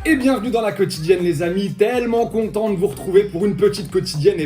Et bienvenue dans la quotidienne les amis, tellement content de vous retrouver pour une petite quotidienne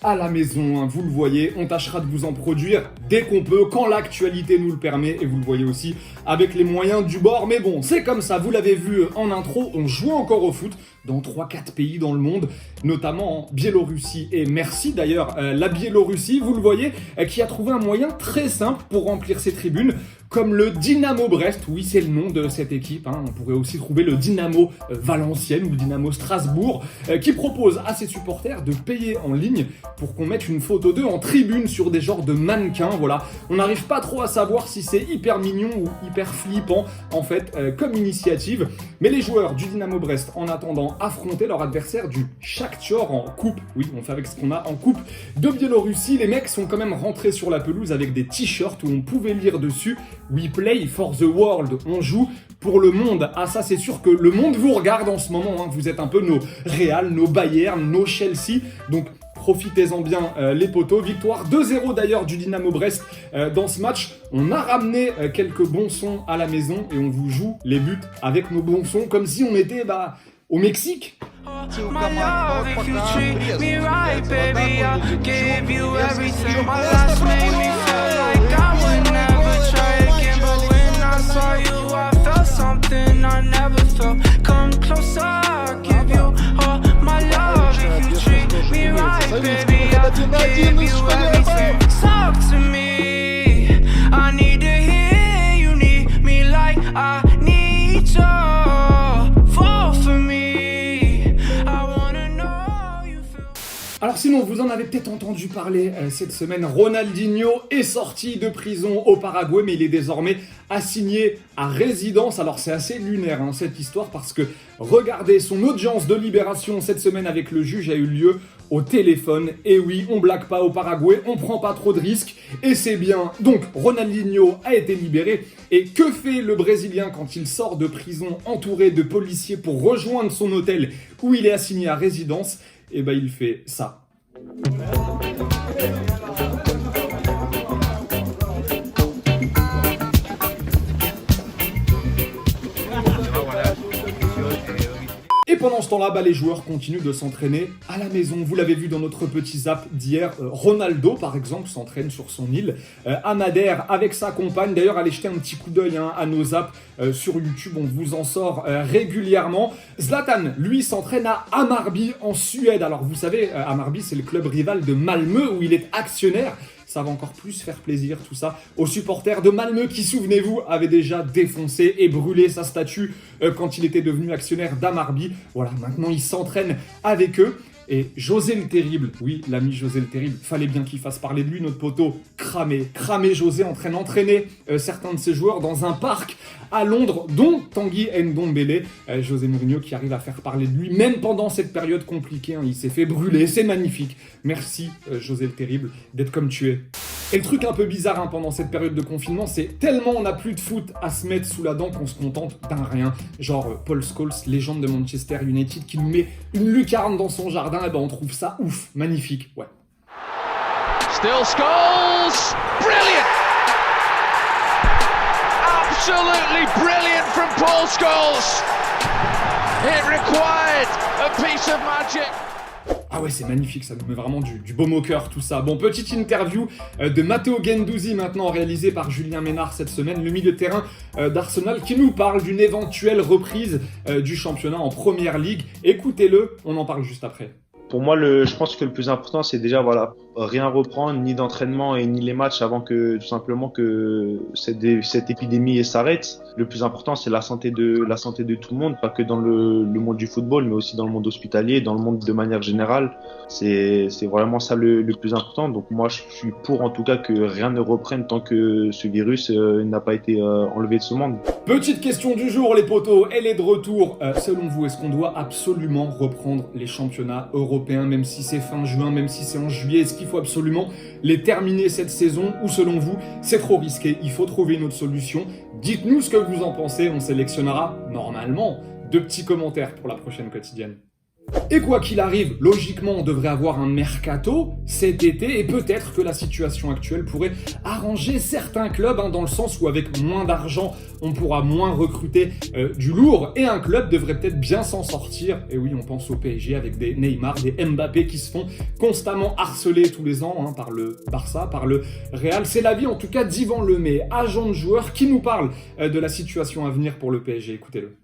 à la maison, hein, vous le voyez, on tâchera de vous en produire dès qu'on peut, quand l'actualité nous le permet, et vous le voyez aussi avec les moyens du bord, mais bon, c'est comme ça, vous l'avez vu en intro, on joue encore au foot dans 3-4 pays dans le monde, notamment en Biélorussie, et merci d'ailleurs la Biélorussie, vous le voyez, qui a trouvé un moyen très simple pour remplir ses tribunes, comme le Dynamo Brest, oui c'est le nom de cette équipe, hein. On pourrait aussi trouver le Dynamo Valenciennes ou le Dynamo Strasbourg, qui propose à ses supporters de payer en ligne pour qu'on mette une photo d'eux en tribune sur des genres de mannequins, voilà. On n'arrive pas trop à savoir si c'est hyper mignon ou hyper flippant en fait comme initiative, mais les joueurs du Dynamo Brest en attendant affronter leur adversaire du Shakhtar en coupe, oui on fait avec ce qu'on a en coupe de Biélorussie, les mecs sont quand même rentrés sur la pelouse avec des t-shirts où on pouvait lire dessus We play for the world, on joue pour le monde. Ah ça c'est sûr que le monde vous regarde en ce moment, hein. Vous êtes un peu nos Real, nos Bayern, nos Chelsea, donc profitez-en bien les potos. Victoire 2-0 d'ailleurs du Dynamo Brest dans ce match. On a ramené quelques bons sons à la maison et on vous joue les buts avec nos bons sons comme si on était au Mexique. My love, if you treat me right, baby, I'll give you everything. My last made me feel like I would never try again, but when I saw you, I felt something I never felt. Come closer, I'll give you all my love. If you treat me right, baby, I'll give you everything. Talk to me, I need to hear you need me like I need you. Fall for me. Alors sinon, vous en avez peut-être entendu parler cette semaine, Ronaldinho est sorti de prison au Paraguay, mais il est désormais assigné à résidence. Alors c'est assez lunaire hein, cette histoire, parce que regardez, son audience de libération cette semaine avec le juge a eu lieu au téléphone. Et oui, on blague pas au Paraguay, on prend pas trop de risques, et c'est bien. Donc Ronaldinho a été libéré, et que fait le Brésilien quand il sort de prison entouré de policiers pour rejoindre son hôtel où il est assigné à résidence? Et ben il fait ça. Et pendant ce temps-là, les joueurs continuent de s'entraîner à la maison. Vous l'avez vu dans notre petit zap d'hier, Ronaldo par exemple s'entraîne sur son île à Madère avec sa compagne. D'ailleurs, allez jeter un petit coup d'œil à nos zaps sur YouTube, on vous en sort régulièrement. Zlatan, lui, s'entraîne à Hammarby en Suède. Alors vous savez, Hammarby c'est le club rival de Malmö où il est actionnaire. Ça va encore plus faire plaisir tout ça aux supporters de Malmö qui, souvenez-vous, avaient déjà défoncé et brûlé sa statue quand il était devenu actionnaire d'Hammarby. Voilà, maintenant il s'entraîne avec eux. Et José le Terrible, oui, l'ami José le Terrible, fallait bien qu'il fasse parler de lui, notre poteau, cramé José en train d'entraîner certains de ses joueurs dans un parc à Londres, dont Tanguy Ndombele, José Mourinho qui arrive à faire parler de lui, même pendant cette période compliquée, hein, il s'est fait brûler, c'est magnifique. Merci José le Terrible d'être comme tu es. Et le truc un peu bizarre hein, pendant cette période de confinement, c'est tellement on n'a plus de foot à se mettre sous la dent qu'on se contente d'un rien. Genre Paul Scholes, légende de Manchester United, qui nous met une lucarne dans son jardin, et on trouve ça ouf, magnifique, ouais. Still Scholes, brilliant! Absolutely brilliant from Paul Scholes! It required a piece of magic. Ah ouais, c'est magnifique, ça nous met vraiment du baume au cœur, tout ça. Bon, petite interview de Matteo Guendouzi, maintenant réalisée par Julien Ménard cette semaine, le milieu de terrain d'Arsenal, qui nous parle d'une éventuelle reprise du championnat en Première Ligue. Écoutez-le, on en parle juste après. Pour moi, je pense que le plus important, c'est déjà rien reprendre, ni d'entraînement et ni les matchs avant que tout simplement que cette épidémie s'arrête. Le plus important, c'est la santé de tout le monde, pas que dans le monde du football, mais aussi dans le monde hospitalier, dans le monde de manière générale. C'est vraiment ça le plus important. Donc moi, je suis pour en tout cas que rien ne reprenne tant que ce virus n'a pas été enlevé de ce monde. Petite question du jour, les potos, elle est de retour. Selon vous, est-ce qu'on doit absolument reprendre les championnats européens, même si c'est fin juin, même si c'est en juillet? Est-ce qu'il faut absolument les terminer cette saison, ou selon vous, c'est trop risqué, il faut trouver une autre solution? Dites-nous ce que vous en pensez, on sélectionnera normalement 2 petits commentaires pour la prochaine quotidienne. Et quoi qu'il arrive, logiquement, on devrait avoir un mercato cet été, et peut-être que la situation actuelle pourrait arranger certains clubs, dans le sens où avec moins d'argent, on pourra moins recruter du lourd, et un club devrait peut-être bien s'en sortir. Et oui, on pense au PSG avec des Neymar, des Mbappé qui se font constamment harceler tous les ans par le Barça, par le Real. C'est l'avis en tout cas d'Yvan Lemay, agent de joueur, qui nous parle de la situation à venir pour le PSG. Écoutez-le.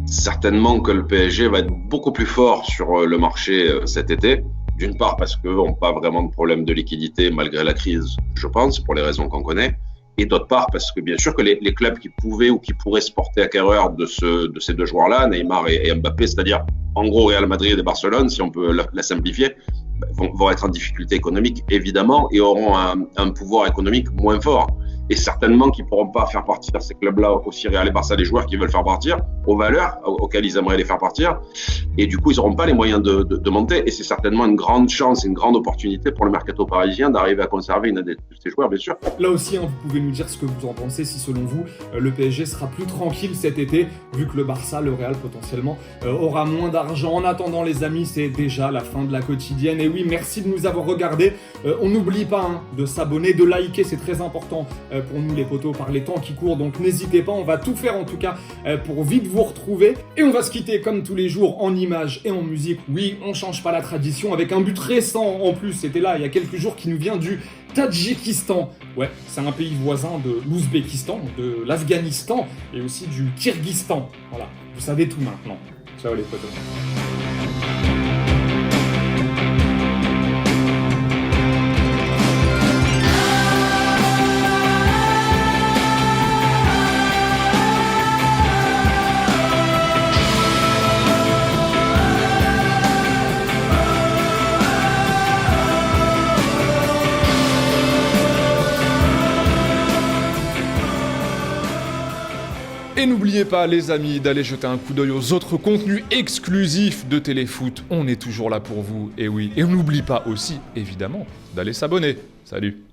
Certainement que le PSG va être beaucoup plus fort sur le marché cet été. D'une part parce qu'eux n'ont pas vraiment de problème de liquidité malgré la crise, je pense, pour les raisons qu'on connaît. Et d'autre part parce que bien sûr que les clubs qui pouvaient ou qui pourraient se porter acquéreurs de ces deux joueurs-là, Neymar et Mbappé, c'est-à-dire en gros Real Madrid et Barcelone, si on peut la simplifier, vont être en difficulté économique évidemment et auront un pouvoir économique moins fort. Et certainement qu'ils ne pourront pas faire partir ces clubs-là, aussi Real et Barça, les joueurs qui veulent faire partir, aux valeurs auxquelles ils aimeraient les faire partir. Et du coup, ils n'auront pas les moyens de monter. Et c'est certainement une grande chance, une grande opportunité pour le mercato parisien d'arriver à conserver une de ces joueurs, bien sûr. Là aussi, vous pouvez nous dire ce que vous en pensez, si selon vous, le PSG sera plus tranquille cet été, vu que le Barça, le Real potentiellement, aura moins d'argent. En attendant, les amis, c'est déjà la fin de la quotidienne. Et oui, merci de nous avoir regardés. On n'oublie pas de s'abonner, de liker, c'est très important pour nous les potos par les temps qui courent, donc n'hésitez pas, on va tout faire en tout cas pour vite vous retrouver, et on va se quitter comme tous les jours en images et en musique. Oui, on change pas la tradition, avec un but récent en plus, c'était là il y a quelques jours, qui nous vient du Tadjikistan. Ouais, c'est un pays voisin de l'Ouzbékistan, de l'Afghanistan et aussi du Kyrgyzstan. Voilà, vous savez tout maintenant. Ciao les potos. Et n'oubliez pas les amis d'aller jeter un coup d'œil aux autres contenus exclusifs de Téléfoot. On est toujours là pour vous, et oui. Et on n'oublie pas aussi, évidemment, d'aller s'abonner. Salut!